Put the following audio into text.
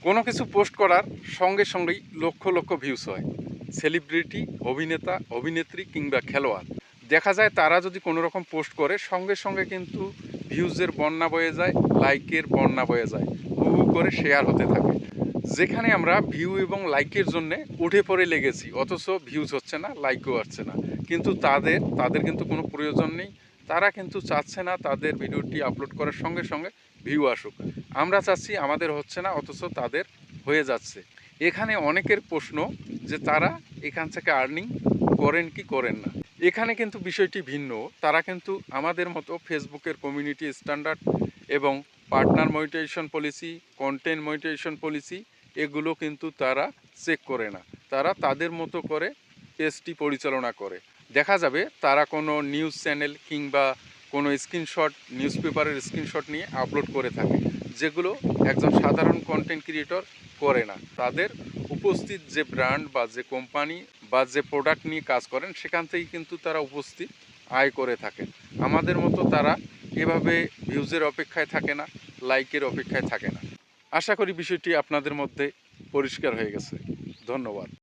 কোনো কিছু পোস্ট করার সঙ্গে সঙ্গেই লক্ষ লক্ষ ভিউজ হয়। সেলিব্রিটি, অভিনেতা, অভিনেত্রী কিংবা খেলোয়াড়, দেখা যায় তারা যদি কোনো রকম পোস্ট করে সঙ্গে সঙ্গে কিন্তু ভিউজের বন্যা বয়ে যায়, লাইকের বন্যা বয়ে যায়, হু হু করে শেয়ার হতে থাকে। যেখানে আমরা ভিউ এবং লাইকের জন্য উঠে পড়ে লেগেছি, অথচ ভিউজ হচ্ছে না, লাইকও আসছে না। কিন্তু তাদের কিন্তু কোনো প্রয়োজন নেই। তারা কিন্তু চাচ্ছে না তাদের ভিডিওটি আপলোড করার সঙ্গে সঙ্গে ভিউ আসুক। আমরা চাচ্ছি আমাদের হচ্ছে না, অথচ তাদের হয়ে যাচ্ছে। এখানে অনেকের প্রশ্ন যে তারা এখান থেকে আর্নিং করেন কি করেন না। এখানে কিন্তু বিষয়টি ভিন্ন। তারা কিন্তু আমাদের মতো ফেসবুকের কমিউনিটি স্ট্যান্ডার্ড এবং partner monetisation policy, content monetisation policy এগুলো কিন্তু তারা চেক করে না। তারা তাদের মতো করে পেজটি পরিচালনা করে। দেখা যাবে তারা কোনো নিউজ চ্যানেল কিংবা কোনো স্ক্রিনশট, নিউজ পেপারের স্ক্রিনশট নিয়ে আপলোড করে থাকে, যেগুলো একজন সাধারণ কন্টেন্ট ক্রিয়েটর করে না। তাদের উপস্থিত যে ব্র্যান্ড বা যে কোম্পানি বা যে প্রোডাক্ট নিয়ে কাজ করেন, সেখান থেকেই কিন্তু তারা উপস্থিত আয় করে থাকেন। আমাদের মতো তারা এভাবে ভিউজের অপেক্ষায় থাকে না, লাইকের অপেক্ষায় থাকে না। আশা করি বিষয়টি আপনাদের মধ্যে পরিষ্কার হয়ে গেছে। ধন্যবাদ।